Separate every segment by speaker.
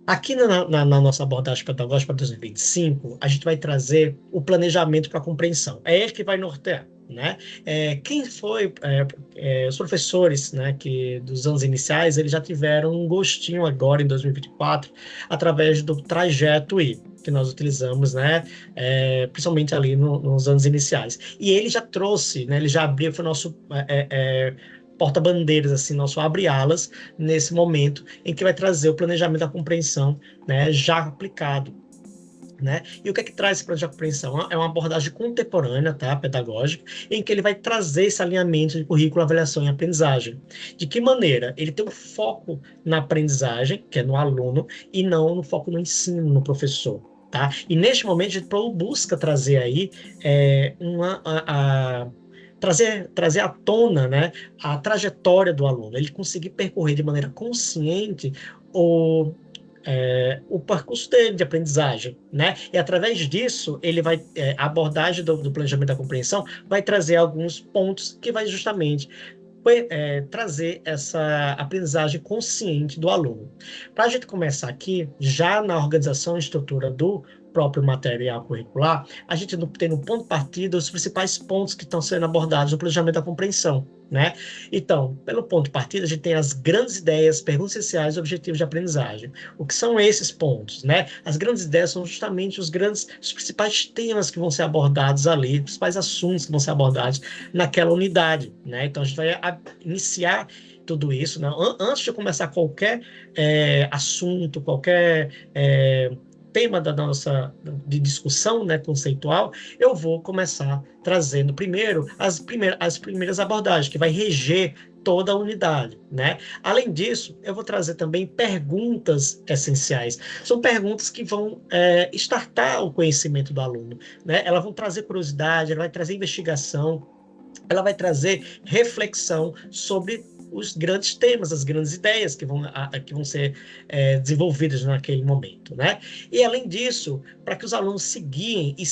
Speaker 1: Aqui na nossa abordagem pedagógica para 2025, a gente vai trazer o planejamento para a compreensão. É ele que vai nortear, né? Quem foi, os professores, né, que dos anos iniciais, eles já tiveram um gostinho agora em 2024, através do trajeto I, que nós utilizamos, né, principalmente ali nos anos iniciais. E ele já trouxe, né, ele já abriu, foi o nosso porta-bandeiras, assim, nosso abre-alas nesse momento em que vai trazer o planejamento da compreensão, né, já aplicado. Né? E o que é que traz esse projeto de compreensão? É uma abordagem contemporânea, tá, pedagógica, em que ele vai trazer esse alinhamento de currículo, avaliação e aprendizagem. De que maneira? Ele tem um foco na aprendizagem, que é no aluno, e não no foco no ensino, no professor. Tá? E neste momento a gente busca trazer aí trazer à tona, né, a trajetória do aluno, ele conseguir percorrer de maneira consciente o o percurso dele de aprendizagem, né? E através disso, ele vai, a abordagem do planejamento da compreensão vai trazer alguns pontos que vai justamente trazer essa aprendizagem consciente do aluno. Para a gente começar aqui, já na organização e estrutura do próprio material curricular, a gente tem no ponto de partida os principais pontos que estão sendo abordados no planejamento da compreensão, né? Então, pelo ponto de partida, a gente tem as grandes ideias, perguntas essenciais e objetivos de aprendizagem. O que são esses pontos, né? As grandes ideias são justamente os principais temas que vão ser abordados ali, os principais assuntos que vão ser abordados naquela unidade, né? Então, a gente vai iniciar tudo isso, né? Antes de começar qualquer assunto, qualquer tema da nossa de discussão, né, conceitual, eu vou começar trazendo primeiro as primeiras abordagens, que vai reger toda a unidade, né? Além disso, eu vou trazer também perguntas essenciais. São perguntas que vão startar o conhecimento do aluno, né? Elas vão trazer curiosidade, ela vai trazer investigação, ela vai trazer reflexão sobre os grandes temas, as grandes ideias que vão ser desenvolvidas naquele momento, né? E além disso, para que os alunos se guiem e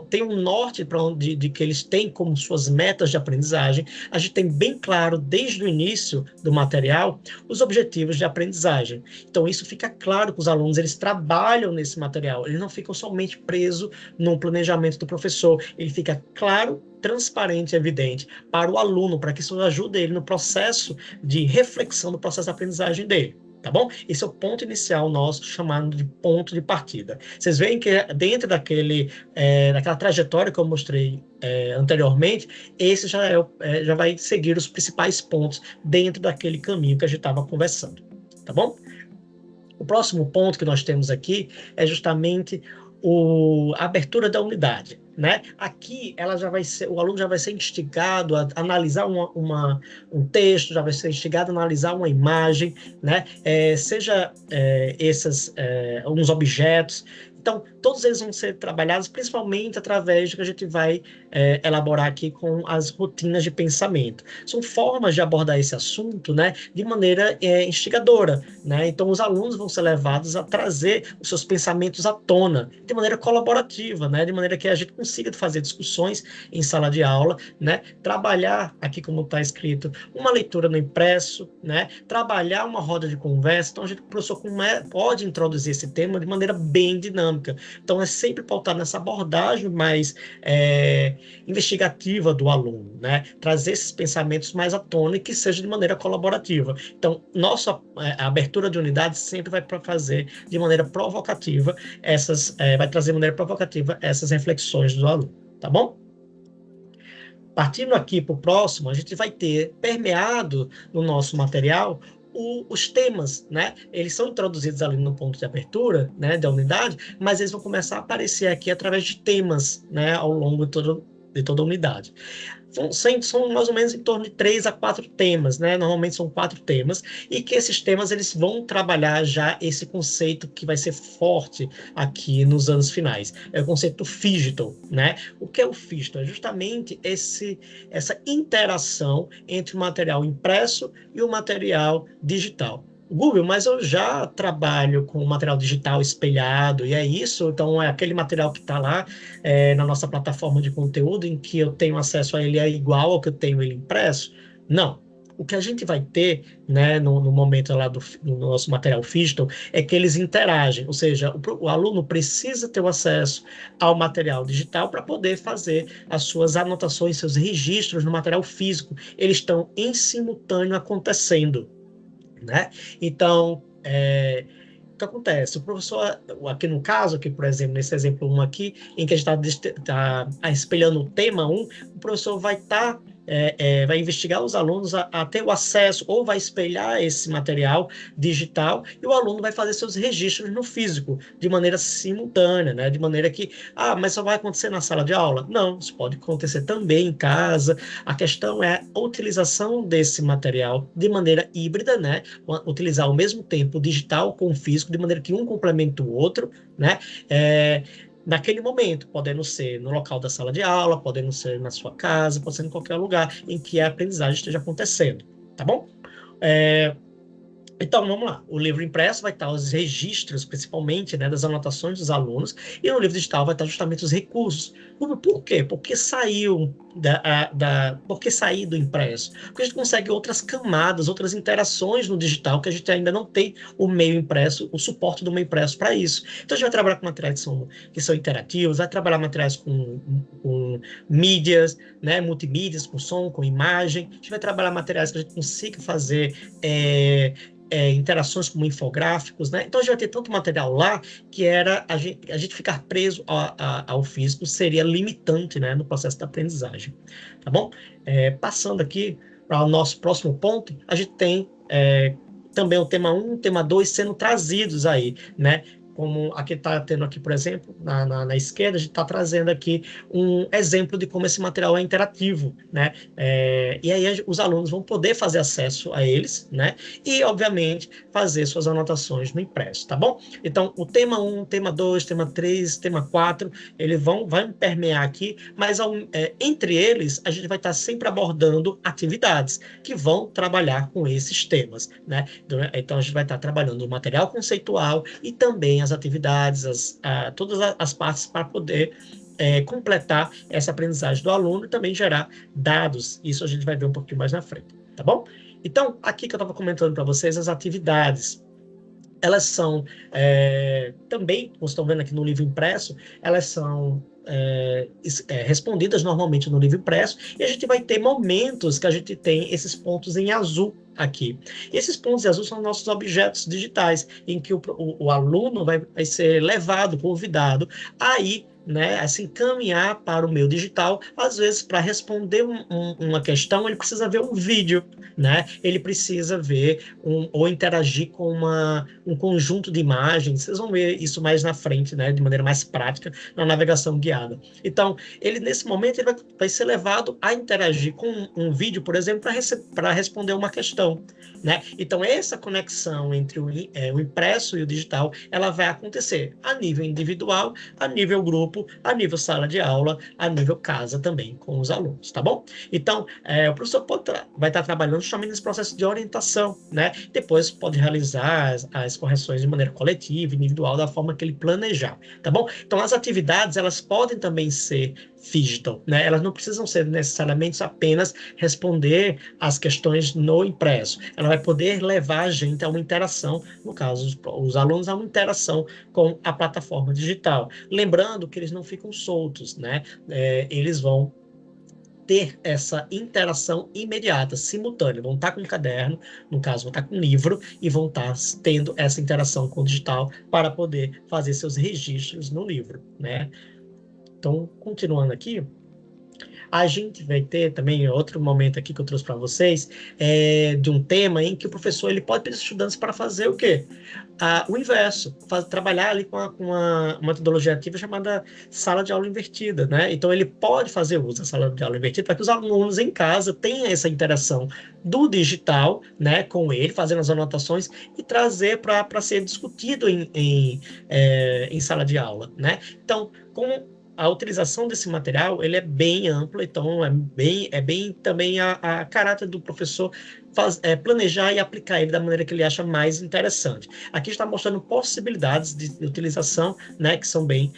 Speaker 1: tenham um norte para onde de que eles têm como suas metas de aprendizagem, a gente tem bem claro desde o início do material os objetivos de aprendizagem. Então isso fica claro que os alunos eles trabalham nesse material, eles não ficam somente presos no planejamento do professor, ele fica claro, transparente e evidente para o aluno, para que isso ajude ele no processo de reflexão do processo de aprendizagem dele. Tá bom? Esse é o ponto inicial nosso, chamado de ponto de partida. Vocês veem que dentro daquela trajetória que eu mostrei anteriormente, esse já vai seguir os principais pontos dentro daquele caminho que a gente estava conversando. Tá bom? O próximo ponto que nós temos aqui é justamente a abertura da unidade, né? Aqui o aluno já vai ser instigado a analisar um texto, já vai ser instigado a analisar uma imagem, né? Seja esses alguns objetos. Então, todos eles vão ser trabalhados principalmente através do que a gente vai elaborar aqui com as rotinas de pensamento. São formas de abordar esse assunto, né, de maneira instigadora, né? Então, os alunos vão ser levados a trazer os seus pensamentos à tona, de maneira colaborativa, né? De maneira que a gente consiga fazer discussões em sala de aula, né? Trabalhar, aqui como está escrito, uma leitura no impresso, né? Trabalhar uma roda de conversa. Então, o professor pode introduzir esse tema de maneira bem dinâmica. Então, é sempre pautado nessa abordagem mais investigativa do aluno, né? Trazer esses pensamentos mais à tona e que seja de maneira colaborativa. Então, nossa abertura de unidade sempre vai fazer de maneira provocativa vai trazer de maneira provocativa essas reflexões do aluno, tá bom? Partindo aqui para o próximo, a gente vai ter permeado no nosso material os temas, né? Eles são introduzidos ali no ponto de abertura, né, da unidade, mas eles vão começar a aparecer aqui através de temas, né, ao longo de toda a unidade. São mais ou menos em torno de 3 a 4 temas, né? Normalmente são 4 temas, e que esses temas eles vão trabalhar já esse conceito que vai ser forte aqui nos anos finais. É o conceito digital, né? O que é o digital? É justamente essa interação entre o material impresso e o material digital. Google, mas eu já trabalho com material digital espelhado, e é isso, então é aquele material que está lá na nossa plataforma de conteúdo, em que eu tenho acesso a ele é igual ao que eu tenho ele impresso? Não. o que a gente vai ter, né, no momento lá no nosso material Phygital, é que eles interagem, ou seja, o aluno precisa ter o acesso ao material digital para poder fazer as suas anotações, seus registros no material físico. Eles estão em simultâneo acontecendo, né? Então, o que acontece? O professor, aqui no caso, aqui, por exemplo, nesse exemplo 1 aqui, em que a gente está espelhando o tema 1, o professor vai estar vai investigar os alunos a ter o acesso ou vai espelhar esse material digital e o aluno vai fazer seus registros no físico de maneira simultânea, né? De maneira que, mas só vai acontecer na sala de aula? Não, isso pode acontecer também em casa. A questão é a utilização desse material de maneira híbrida, né? Utilizar ao mesmo tempo o digital com o físico, de maneira que um complementa o outro, né? Naquele momento, podendo ser no local da sala de aula, podendo ser na sua casa, pode ser em qualquer lugar em que a aprendizagem esteja acontecendo, tá bom? Então, vamos lá. O livro impresso vai estar os registros, principalmente, né, das anotações dos alunos, e no livro digital vai estar justamente os recursos. Por quê? Porque saiu porque sair do impresso? Porque a gente consegue outras camadas, outras interações no digital que a gente ainda não tem o meio impresso, o suporte do meio impresso para isso. Então, a gente vai trabalhar com materiais que são interativos, vai trabalhar materiais com mídias, né, multimídias, com som, com imagem. A gente vai trabalhar materiais que a gente consiga fazer interações como infográficos, né? Então a gente vai ter tanto material lá que a gente ficar preso ao físico seria limitante, né, no processo da aprendizagem, tá bom? Passando aqui para o nosso próximo ponto, a gente tem também o tema 1, o tema 2 sendo trazidos aí, né? Como aqui está tendo aqui, por exemplo, na esquerda, a gente está trazendo aqui um exemplo de como esse material é interativo, né? E aí os alunos vão poder fazer acesso a eles, né? E, obviamente, fazer suas anotações no impresso, tá bom? Então, o tema 1, tema 2, tema 3, tema 4, eles vão permear aqui, mas entre eles, a gente vai estar sempre abordando atividades que vão trabalhar com esses temas, né? Então, a gente vai estar trabalhando o material conceitual e também as atividades, todas as partes para poder completar essa aprendizagem do aluno e também gerar dados. Isso a gente vai ver um pouquinho mais na frente, tá bom? Então, aqui que eu estava comentando para vocês, as atividades, elas são também, como estão vendo aqui no livro impresso, elas são respondidas normalmente no livro impresso, e a gente vai ter momentos que a gente tem esses pontos em azul aqui. E esses pontos em azul são nossos objetos digitais, em que o aluno vai ser levado, convidado a ir, né, a se encaminhar para o meio digital. Às vezes, para responder uma questão, ele precisa ver um vídeo, né? Ele precisa ver ou interagir com um conjunto de imagens. Vocês vão ver isso mais na frente, né, de maneira mais prática, na navegação guiada. Então, nesse momento, ele vai ser levado a interagir com um vídeo, por exemplo, para responder uma questão, né? Então, essa conexão entre o impresso e o digital, ela vai acontecer a nível individual, a nível grupo, a nível sala de aula, a nível casa também com os alunos, tá bom? Então, o professor vai estar trabalhando justamente nesse processo de orientação, né? Depois pode realizar as correções de maneira coletiva, individual, da forma que ele planejar, tá bom? Então, as atividades, elas podem também ser digital, né? Elas não precisam ser necessariamente apenas responder as questões no impresso. Ela vai poder levar a gente a uma interação, no caso, os alunos a uma interação com a plataforma digital. Lembrando que eles não ficam soltos, né? Eles vão ter essa interação imediata, simultânea. Vão estar com um caderno, no caso, vão estar com um livro, e vão estar tendo essa interação com o digital para poder fazer seus registros no livro, né? Então, continuando aqui, a gente vai ter também outro momento aqui que eu trouxe para vocês, de um tema em que o professor ele pode pedir estudantes para fazer o quê? O inverso, trabalhar ali com uma metodologia ativa chamada sala de aula invertida, né? Então, ele pode fazer uso da sala de aula invertida para que os alunos em casa tenham essa interação do digital, né, com ele, fazendo as anotações e trazer para ser discutido em sala de aula, né? Então, com a utilização desse material, ele é bem amplo, então é bem também a caráter do professor planejar e aplicar ele da maneira que ele acha mais interessante. Aqui está mostrando possibilidades de utilização, né, que são bem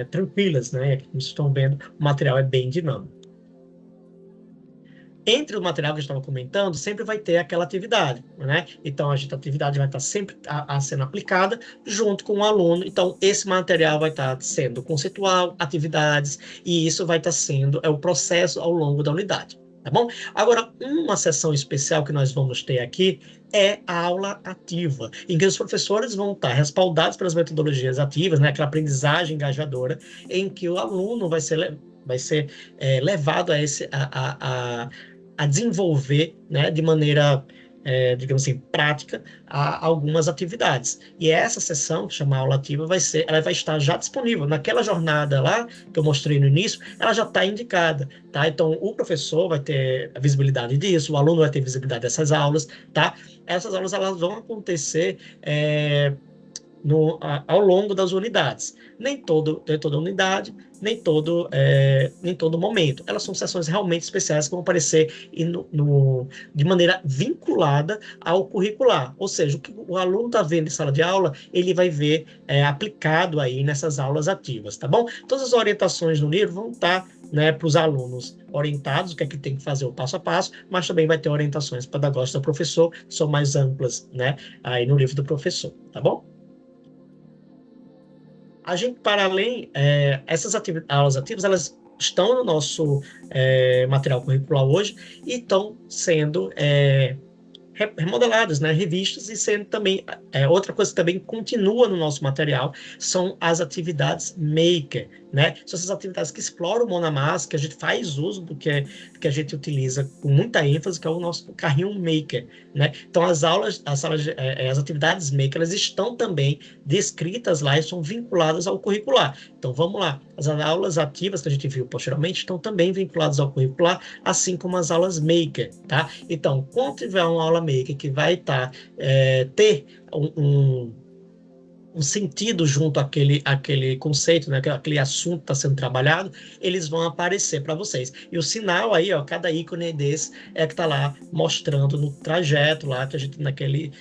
Speaker 1: tranquilas, né? Como vocês estão vendo, o material é bem dinâmico. Entre o material que a gente estava comentando, sempre vai ter aquela atividade, né? Então, a atividade vai estar sempre sendo aplicada junto com o aluno. Então, esse material vai estar sendo conceitual, atividades, e isso vai estar sendo o processo ao longo da unidade. Tá bom? Agora, uma sessão especial que nós vamos ter aqui é a aula ativa, em que os professores vão estar respaldados pelas metodologias ativas, né, aquela aprendizagem engajadora, em que o aluno vai ser levado a desenvolver, né, de maneira, digamos assim, prática, algumas atividades. E essa sessão, que chama aula ativa, ela vai estar já disponível. Naquela jornada lá, que eu mostrei no início, ela já está indicada, tá? Então, o professor vai ter a visibilidade disso, o aluno vai ter visibilidade dessas aulas, tá? Essas aulas, elas vão acontecer ao longo das unidades. Nem toda unidade, nem todo momento. Elas são sessões realmente especiais que vão aparecer de maneira vinculada ao curricular. Ou seja, o que o aluno está vendo em sala de aula, ele vai ver aplicado aí nessas aulas ativas, tá bom? Todas as orientações no livro vão estar, né, para os alunos orientados, o que é que tem que fazer o passo a passo, mas também vai ter orientações pedagógicas do professor, que são mais amplas, né, aí no livro do professor, tá bom? A gente, para além, essas aulas ativas, elas estão no nosso material curricular hoje e estão sendo remodeladas, né, revistas, e sendo também, outra coisa que também continua no nosso material, são as atividades maker, né, são essas atividades que exploram o mão na massa, que a gente faz uso que a gente utiliza com muita ênfase, que é o nosso carrinho maker, né, então as atividades maker, elas estão também descritas lá e são vinculadas ao curricular. Então, vamos lá, as aulas ativas que a gente viu posteriormente estão também vinculadas ao curricular, assim como as aulas maker, tá? Então, quando tiver uma aula maker que vai ter um sentido junto àquele conceito, né, aquele assunto que está sendo trabalhado, eles vão aparecer para vocês. E o sinal aí, ó, cada ícone desse que está lá mostrando no trajeto lá que a gente naquele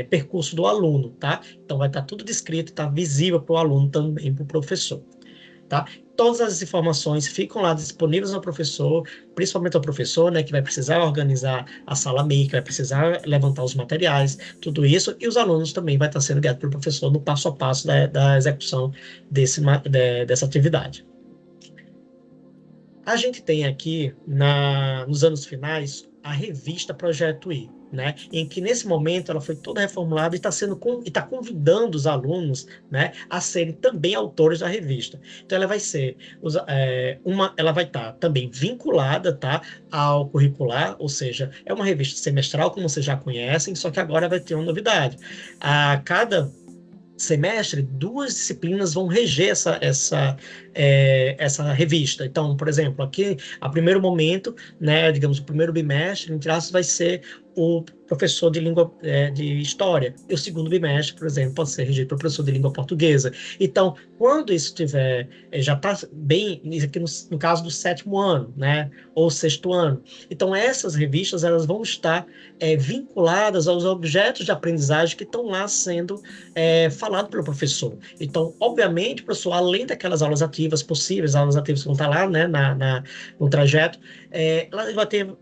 Speaker 1: percurso do aluno, tá? Então vai estar tudo descrito, está visível para o aluno também, para o professor. Tá? Todas as informações ficam lá disponíveis ao professor, principalmente ao professor, né, que vai precisar organizar a sala maker, vai precisar levantar os materiais, tudo isso, e os alunos também vai estar sendo guiados pelo professor no passo a passo da execução dessa atividade. A gente tem aqui, nos anos finais, a revista Projeto I, né, em que nesse momento ela foi toda reformulada e está convidando os alunos, né, a serem também autores da revista. Então ela vai ser ela vai estar também vinculada, tá, ao curricular, ou seja, é uma revista semestral, como vocês já conhecem, só que agora vai ter uma novidade. A cada semestre, 2 disciplinas vão reger essa revista. Então, por exemplo, aqui, a primeiro momento, né, digamos, o primeiro bimestre, entre aspas, vai ser o professor de língua de história. E o segundo bimestre, por exemplo, pode ser regido pelo professor de língua portuguesa. Então, quando isso tiver, já está bem, isso aqui no caso do 7º ano, né, ou 6º ano. Então, essas revistas, elas vão estar vinculadas aos objetos de aprendizagem que estão lá sendo falado pelo professor. Então, obviamente, o professor, além daquelas aulas ativas possíveis, aulas ativas que vão estar lá, né, no trajeto, ela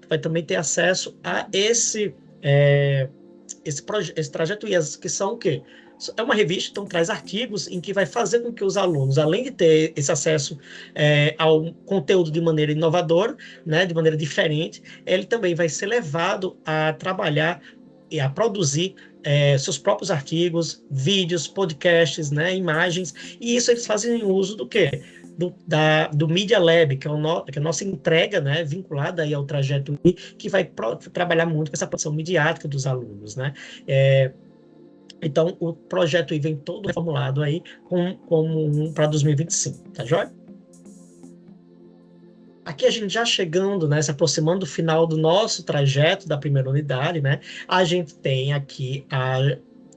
Speaker 1: vai também ter acesso a esse trajeto IAS, que são o quê? É uma revista, então traz artigos em que vai fazer com que os alunos, além de ter esse acesso ao conteúdo de maneira inovadora, né, de maneira diferente, ele também vai ser levado a trabalhar e a produzir seus próprios artigos, vídeos, podcasts, né, imagens, e isso eles fazem uso do quê? Do Media Lab, que é a nossa entrega, né, vinculada aí ao trajeto I, que vai trabalhar muito com essa produção midiática dos alunos, né? Então, o projeto I vem todo reformulado aí como para 2025, tá joia? Aqui a gente já chegando, né, se aproximando do final do nosso trajeto da primeira unidade, né, a gente tem aqui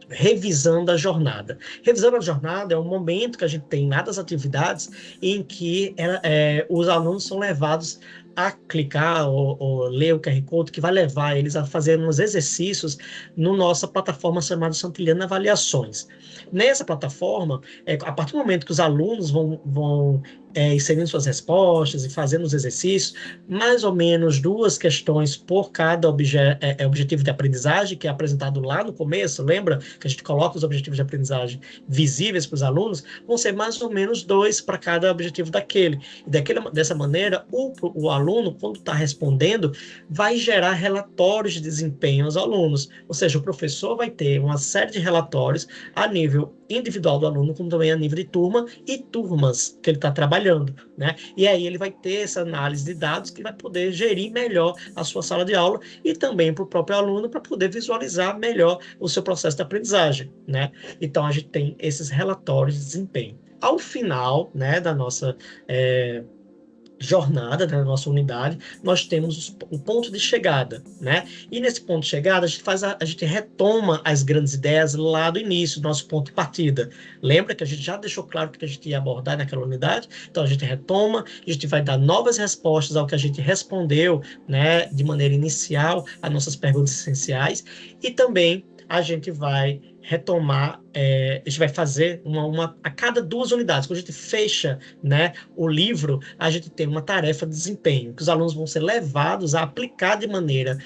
Speaker 1: revisando a jornada. Revisando a jornada é um momento que a gente tem lá das atividades em que os alunos são levados a clicar ou ler o QR Code, que vai levar eles a fazer uns exercícios no nossa plataforma chamada Santillana Avaliações. Nessa plataforma, a partir do momento que os alunos vão inserindo suas respostas e fazendo os exercícios, mais ou menos 2 questões por cada objetivo de aprendizagem, que é apresentado lá no começo, lembra que a gente coloca os objetivos de aprendizagem visíveis para os alunos, vão ser mais ou menos 2 para cada objetivo daquele. E dessa maneira, o aluno, quando está respondendo, vai gerar relatórios de desempenho aos alunos. Ou seja, o professor vai ter uma série de relatórios a nível individual do aluno, como também a nível de turma e turmas que ele está trabalhando, né? E aí ele vai ter essa análise de dados que vai poder gerir melhor a sua sala de aula e também para o próprio aluno para poder visualizar melhor o seu processo de aprendizagem, né? Então a gente tem esses relatórios de desempenho. Ao final, né, da nossa jornada, né, na nossa unidade, nós temos o ponto de chegada, né? E nesse ponto de chegada, a gente retoma as grandes ideias lá do início, do nosso ponto de partida. Lembra que a gente já deixou claro o que a gente ia abordar naquela unidade? Então, a gente retoma, a gente vai dar novas respostas ao que a gente respondeu, né, de maneira inicial, às nossas perguntas essenciais, e também a gente vai retomar, a gente vai fazer a cada 2 unidades. Quando a gente fecha, né, o livro, a gente tem uma tarefa de desempenho, que os alunos vão ser levados a aplicar de maneira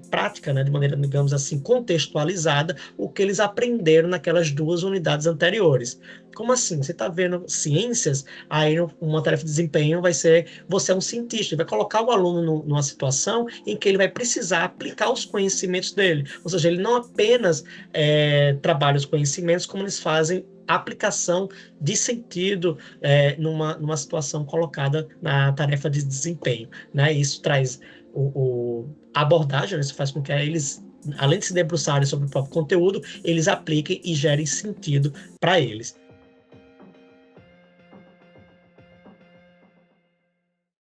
Speaker 1: prática, né, de maneira, digamos assim, contextualizada, o que eles aprenderam naquelas 2 unidades anteriores. Como assim? Você está vendo ciências, aí uma tarefa de desempenho vai ser, você é um cientista, vai colocar o aluno numa situação em que ele vai precisar aplicar os conhecimentos dele. Ou seja, ele não apenas trabalha os conhecimentos, como eles fazem aplicação de sentido numa situação colocada na tarefa de desempenho, né? Isso traz a abordagem, né? Isso faz com que eles, além de se debruçarem sobre o próprio conteúdo, eles apliquem e gerem sentido para eles.